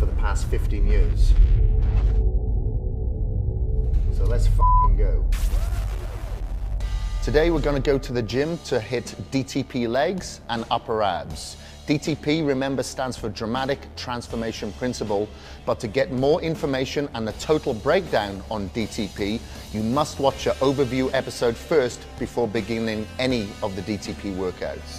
for the past 15 years. So let's f***ing go. Today we're going to go to the gym to hit DTP legs and upper abs. DTP, remember, stands for Dramatic Transformation Principle, but to get more information and the total breakdown on DTP, you must watch an overview episode first before beginning any of the DTP workouts.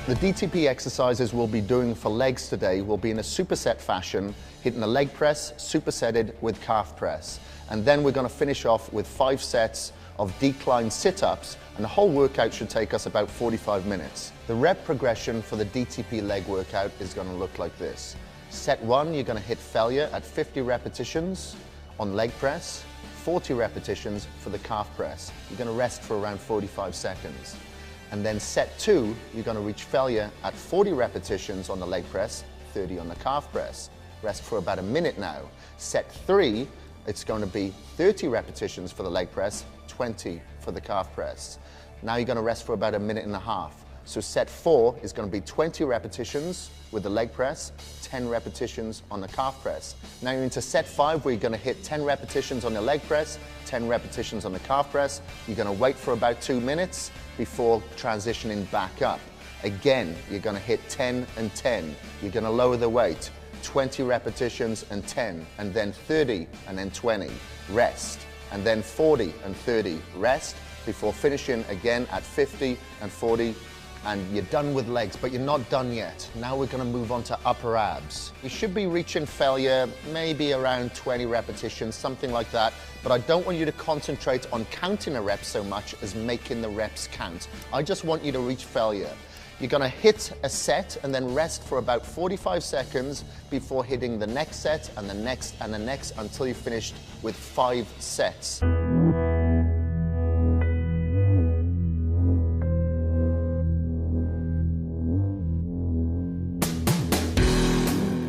The DTP exercises we'll be doing for legs today will be in a superset fashion, hitting a leg press, supersetted with calf press. And then we're going to finish off with 5 sets of decline sit-ups, and the whole workout should take us about 45 minutes. The rep progression for the DTP leg workout is going to look like this. Set 1, you're going to hit failure at 50 repetitions on leg press, 40 repetitions for the calf press. You're going to rest for around 45 seconds. And then set 2, you're going to reach failure at 40 repetitions on the leg press, 30 on the calf press. Rest for about a minute now. Set 3, it's going to be 30 repetitions for the leg press, 20 for the calf press. Now you're going to rest for about a minute and a half. So set 4 is going to be 20 repetitions with the leg press, 10 repetitions on the calf press. Now you're into set 5 where you're going to hit 10 repetitions on the leg press, 10 repetitions on the calf press. You're going to wait for about 2 minutes before transitioning back up. Again, you're going to hit 10 and 10. You're going to lower the weight, 20 repetitions and 10, and then 30 and then 20, rest, and then 40 and 30, rest, before finishing again at 50 and 40, and you're done with legs, but you're not done yet. Now we're going to move on to upper abs. You should be reaching failure maybe around 20 repetitions, something like that, but I don't want you to concentrate on counting the reps so much as making the reps count. I just want you to reach failure. You're going to hit a set and then rest for about 45 seconds before hitting the next set and the next and the next until you're finished with 5 sets.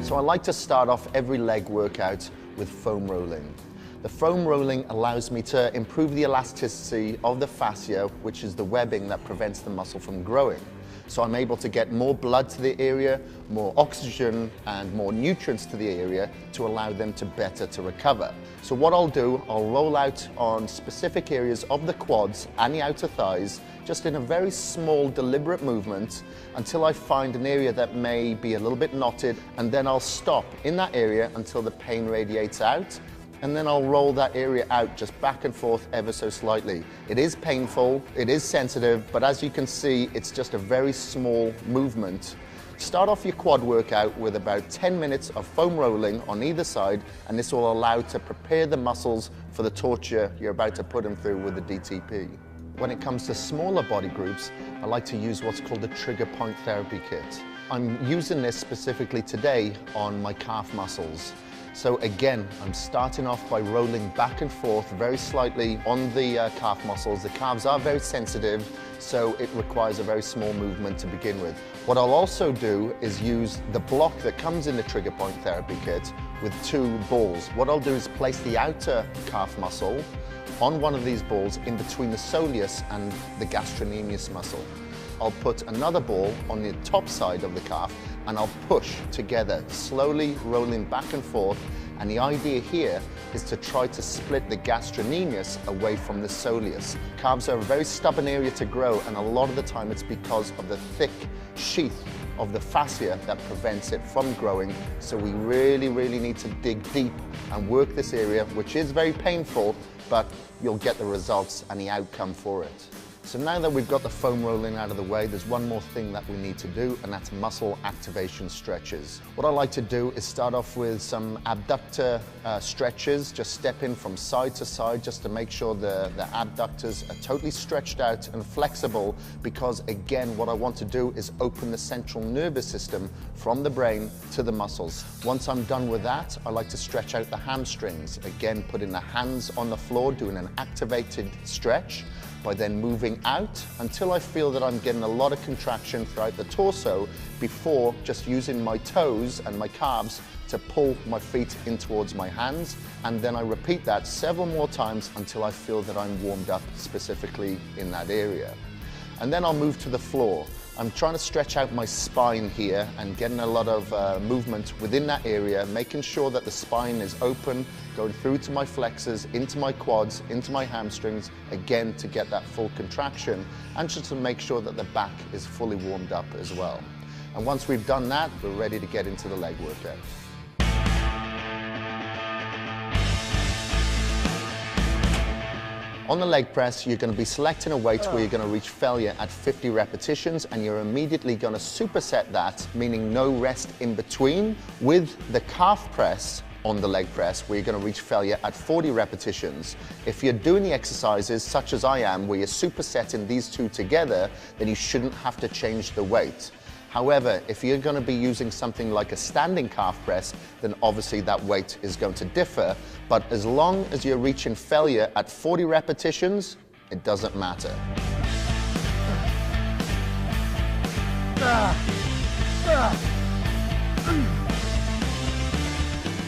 So I like to start off every leg workout with foam rolling. The foam rolling allows me to improve the elasticity of the fascia, which is the webbing that prevents the muscle from growing. So I'm able to get more blood to the area, more oxygen and more nutrients to the area to allow them to better to recover. So what I'll do, I'll roll out on specific areas of the quads and the outer thighs, just in a very small deliberate movement until I find an area that may be a little bit knotted, and then I'll stop in that area until the pain radiates out. And then I'll roll that area out just back and forth ever so slightly. It is painful, it is sensitive, but as you can see, it's just a very small movement. Start off your quad workout with about 10 minutes of foam rolling on either side, and this will allow to prepare the muscles for the torture you're about to put them through with the DTP. When it comes to smaller body groups, I like to use what's called a trigger point therapy kit. I'm using this specifically today on my calf muscles. So again, I'm starting off by rolling back and forth very slightly on the calf muscles. The calves are very sensitive, so it requires a very small movement to begin with. What I'll also do is use the block that comes in the trigger point therapy kit with 2 balls. What I'll do is place the outer calf muscle on one of these balls in between the soleus and the gastrocnemius muscle. I'll put another ball on the top side of the calf and I'll push together, slowly rolling back and forth. And the idea here is to try to split the gastrocnemius away from the soleus. Calves are a very stubborn area to grow, and a lot of the time it's because of the thick sheath of the fascia that prevents it from growing. So we really need to dig deep and work this area, which is very painful, but you'll get the results and the outcome for it. So now that we've got the foam rolling out of the way, there's one more thing that we need to do, and that's muscle activation stretches. What I like to do is start off with some abductor stretches, just stepping from side to side just to make sure the abductors are totally stretched out and flexible, because again, what I want to do is open the central nervous system from the brain to the muscles. Once I'm done with that, I like to stretch out the hamstrings. Again, putting the hands on the floor, doing an activated stretch, by then moving out until I feel that I'm getting a lot of contraction throughout the torso before just using my toes and my calves to pull my feet in towards my hands. And then I repeat that several more times until I feel that I'm warmed up specifically in that area. And then I'll move to the floor. I'm trying to stretch out my spine here and getting a lot of movement within that area, making sure that the spine is open, going through to my flexors, into my quads, into my hamstrings, again to get that full contraction, and just to make sure that the back is fully warmed up as well. And once we've done that, we're ready to get into the leg workout. On the leg press, you're going to be selecting a weight where you're going to reach failure at 50 repetitions, and you're immediately going to superset that, meaning no rest in between, with the calf press on the leg press where you're going to reach failure at 40 repetitions. If you're doing the exercises such as I am, where you're supersetting these two together, then you shouldn't have to change the weight. However, if you're going to be using something like a standing calf press, then obviously that weight is going to differ. But as long as you're reaching failure at 40 repetitions, it doesn't matter.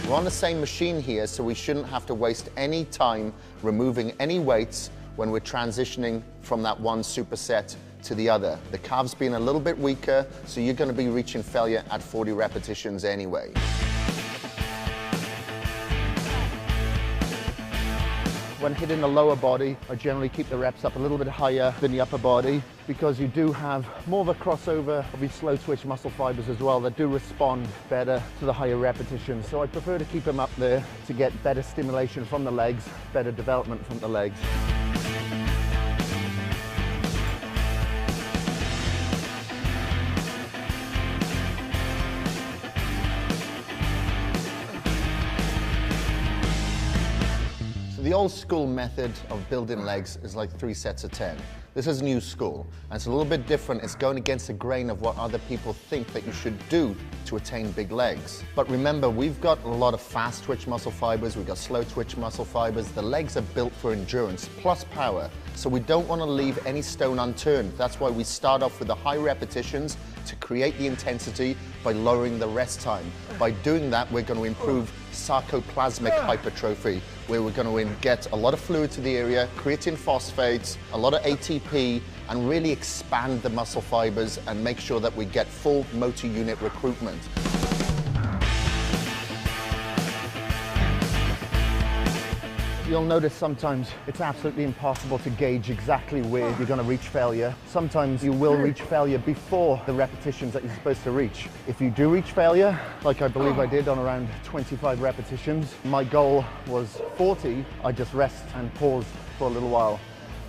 We're on the same machine here, so we shouldn't have to waste any time removing any weights when we're transitioning from that one superset to the other. The calves being a little bit weaker, so you're going to be reaching failure at 40 repetitions anyway. When hitting the lower body, I generally keep the reps up a little bit higher than the upper body, because you do have more of a crossover of these slow twitch muscle fibers as well that do respond better to the higher repetitions. So I prefer to keep them up there to get better stimulation from the legs, better development from the legs. The old school method of building legs is like 3 sets of 10. This is new school, and it's a little bit different. It's going against the grain of what other people think that you should do to attain big legs. But remember, we've got a lot of fast twitch muscle fibers, we've got slow twitch muscle fibers. The legs are built for endurance plus power, so we don't want to leave any stone unturned. That's why we start off with the high repetitions to create the intensity by lowering the rest time. By doing that, we're going to improve sarcoplasmic hypertrophy, where we're going to get a lot of fluid to the area, creatine phosphates, a lot of ATP, and really expand the muscle fibers and make sure that we get full motor unit recruitment. You'll notice sometimes it's absolutely impossible to gauge exactly where you're going to reach failure. Sometimes you will reach failure before the repetitions that you're supposed to reach. If you do reach failure, like I believe I did on around 25 repetitions, my goal was 40. I just rest and pause for a little while.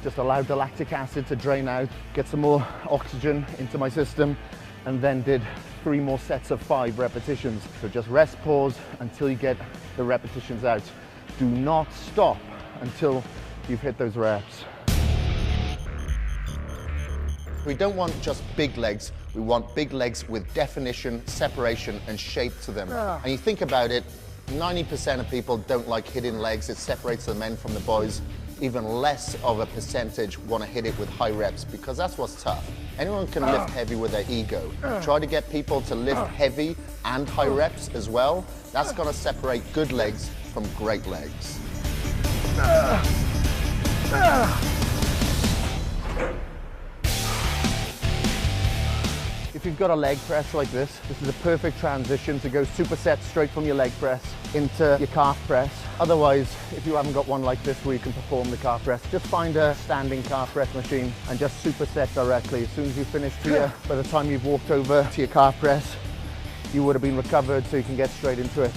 Just allowed the lactic acid to drain out, get some more oxygen into my system, and then did 3 more sets of 5 repetitions. So just rest, pause until you get the repetitions out. Do not stop until you've hit those reps. We don't want just big legs, we want big legs with definition, separation, and shape to them. And you think about it, 90% of people don't like hitting legs. It separates the men from the boys. Even less of a percentage want to hit it with high reps, because that's what's tough. Anyone can lift heavy with their ego. Try to get people to lift heavy and high reps as well. That's going to separate good legs from great legs. If you've got a leg press like this is a perfect transition to go superset straight from your leg press into your calf press. Otherwise, if you haven't got one like this where you can perform the calf press, just find a standing calf press machine and just superset directly. As soon as you finish here, by the time you've walked over to your calf press, you would have been recovered, so you can get straight into it.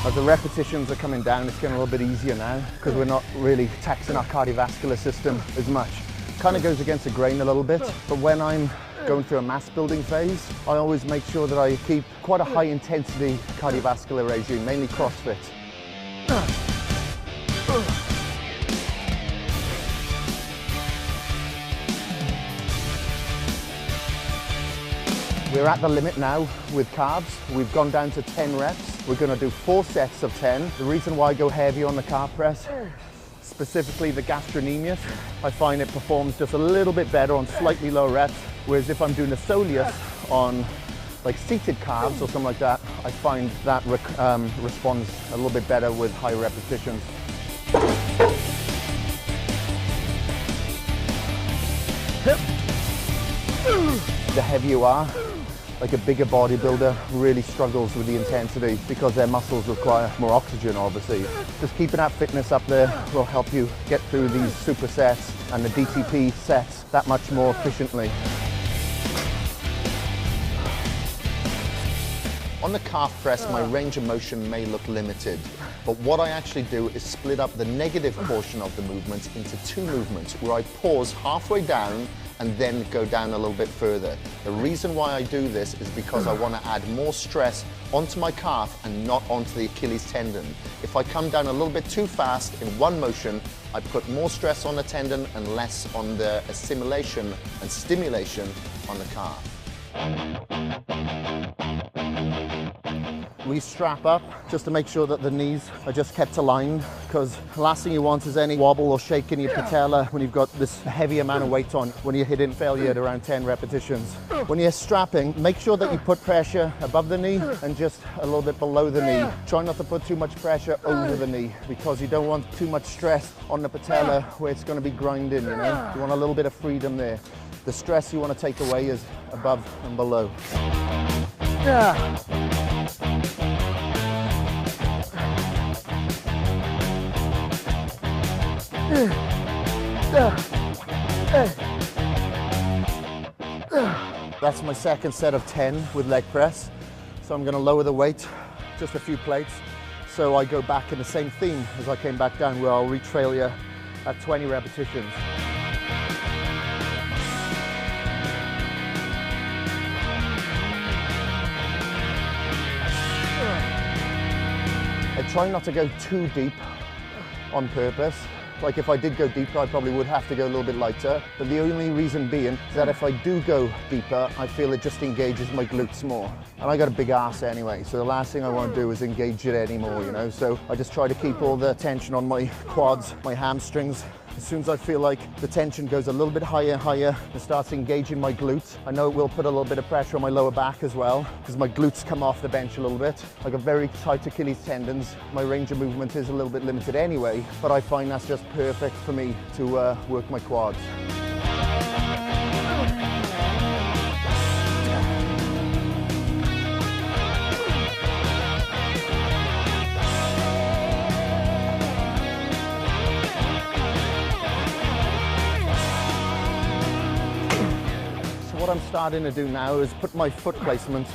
As the repetitions are coming down, it's getting a little bit easier now because we're not really taxing our cardiovascular system as much. Kind of goes against the grain a little bit, but when I'm going through a mass building phase, I always make sure that I keep quite a high intensity cardiovascular regime, mainly CrossFit. We're at the limit now with calves. We've gone down to 10 reps. We're going to do 4 sets of 10. The reason why I go heavy on the calf press, specifically the gastrocnemius, I find it performs just a little bit better on slightly lower reps, whereas if I'm doing a soleus on like seated calves or something like that, I find that responds a little bit better with high repetitions. The heavier you are, like a bigger bodybuilder really struggles with the intensity because their muscles require more oxygen, obviously. Just keeping that fitness up there will help you get through these supersets and the DTP sets that much more efficiently. On the calf press, my range of motion may look limited, but what I actually do is split up the negative portion of the movement into two movements where I pause halfway down and then go down a little bit further. The reason why I do this is because I want to add more stress onto my calf and not onto the Achilles tendon. If I come down a little bit too fast in one motion, I put more stress on the tendon and less on the assimilation and stimulation on the calf. We strap up just to make sure that the knees are just kept aligned, because the last thing you want is any wobble or shake in your patella when you've got this heavy amount of weight on when you're hitting failure at around 10 repetitions. When you're strapping, make sure that you put pressure above the knee and just a little bit below the knee. Try not to put too much pressure over the knee because you don't want too much stress on the patella where it's going to be grinding, you know. You want a little bit of freedom there. The stress you want to take away is above and below. That's my second set of 10 with leg press. So I'm going to lower the weight, just a few plates. So I go back in the same theme as I came back down, where I'll reach failure at 20 repetitions. I try not to go too deep on purpose. Like if I did go deeper, I probably would have to go a little bit lighter. But the only reason being is that if I do go deeper, I feel it just engages my glutes more. And I got a big ass anyway, so the last thing I want to do is engage it anymore, you know? So I just try to keep all the tension on my quads, my hamstrings. As soon as I feel like the tension goes a little bit higher and starts engaging my glutes, I know it will put a little bit of pressure on my lower back as well, because my glutes come off the bench a little bit. I got very tight Achilles tendons. My range of movement is a little bit limited anyway, but I find that's just perfect for me to work my quads. What I'm starting to do now is put my foot placement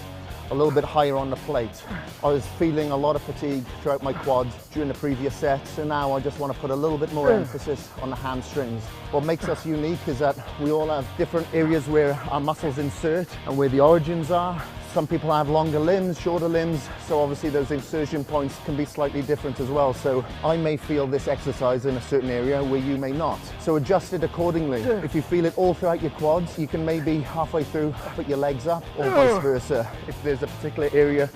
a little bit higher on the plate. I was feeling a lot of fatigue throughout my quads during the previous set, so now I just want to put a little bit more emphasis on the hamstrings. What makes us unique is that we all have different areas where our muscles insert and where the origins are. Some people have longer limbs, shorter limbs, so obviously those insertion points can be slightly different as well. So I may feel this exercise in a certain area where you may not. So adjust it accordingly. If you feel it all throughout your quads, you can maybe halfway through put your legs up, or vice versa. If there's a particular area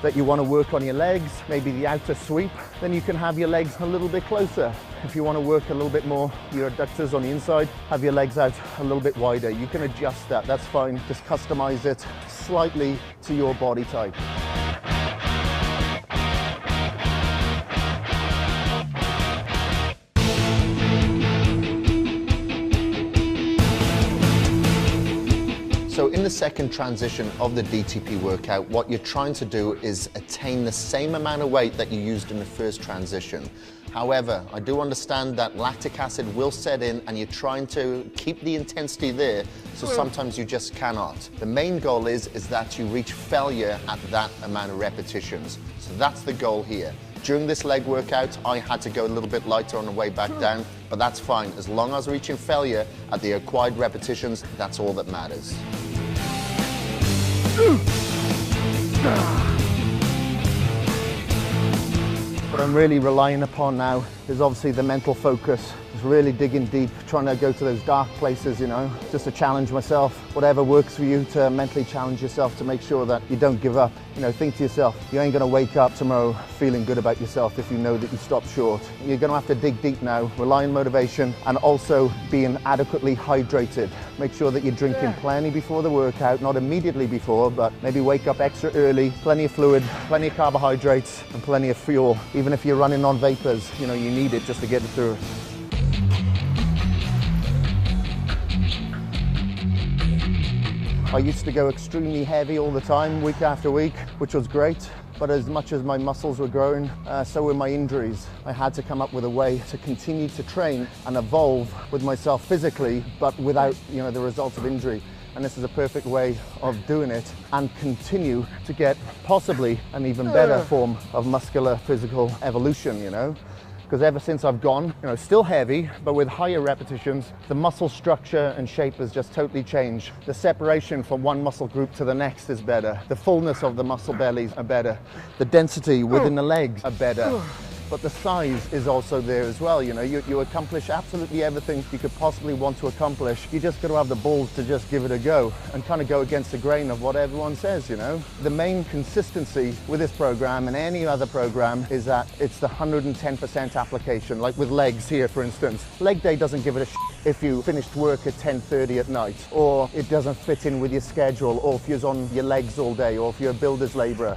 that you want to work on your legs, maybe the outer sweep, then you can have your legs a little bit closer. If you want to work a little bit more your adductors on the inside, have your legs out a little bit wider. You can adjust that, that's fine. Just customize it slightly to your body type. So in the second transition of the DTP workout, what you're trying to do is attain the same amount of weight that you used in the first transition. However, I do understand that lactic acid will set in and you're trying to keep the intensity there, so sometimes you just cannot. The main goal is that you reach failure at that amount of repetitions. So that's the goal here. During this leg workout, I had to go a little bit lighter on the way back down, but that's fine. As long as reaching failure at the acquired repetitions, that's all that matters. What I'm really relying upon now is obviously the mental focus. It's really digging deep, trying to go to those dark places, you know, just to challenge myself. Whatever works for you to mentally challenge yourself to make sure that you don't give up. You know, think to yourself, you ain't gonna wake up tomorrow feeling good about yourself if you know that you stopped short. You're gonna have to dig deep now, rely on motivation, and also being adequately hydrated. Make sure that you're drinking plenty before the workout, not immediately before, but maybe wake up extra early, plenty of fluid, plenty of carbohydrates, and plenty of fuel. Even if you're running on vapors, you know, you need it just to get it through. I used to go extremely heavy all the time, week after week, which was great. But as much as my muscles were growing, so were my injuries. I had to come up with a way to continue to train and evolve with myself physically, but without, the results of injury. And this is a perfect way of doing it and continue to get possibly an even better form of muscular physical evolution, Because ever since I've gone, still heavy, but with higher repetitions, the muscle structure and shape has just totally changed. The separation from one muscle group to the next is better. The fullness of the muscle bellies are better. The density within the legs are better. But the size is also there as well. You accomplish absolutely everything you could possibly want to accomplish. You just got to have the balls to just give it a go and kind of go against the grain of what everyone says, The main consistency with this program and any other program is that it's the 110% application, like with legs here, for instance. Leg day doesn't give it a shit if you finished work at 10:30 at night, or it doesn't fit in with your schedule, or if you're on your legs all day, or if you're a builder's labourer,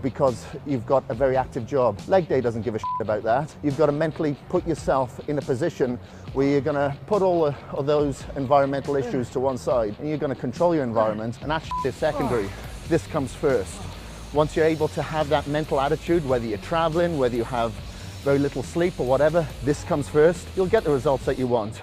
because you've got a very active job. Leg day doesn't give a shit about that. You've got to mentally put yourself in a position where you're going to put all of those environmental issues to one side, and you're going to control your environment, and that shit is secondary. This comes first. Once you're able to have that mental attitude, whether you're traveling, whether you have very little sleep or whatever, this comes first, you'll get the results that you want.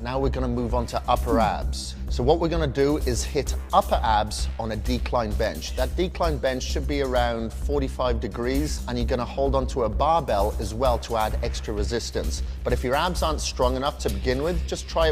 Now we're going to move on to upper abs. So what we're going to do is hit upper abs on a decline bench. That decline bench should be around 45 degrees, and you're going to hold onto a barbell as well to add extra resistance. But if your abs aren't strong enough to begin with, just try it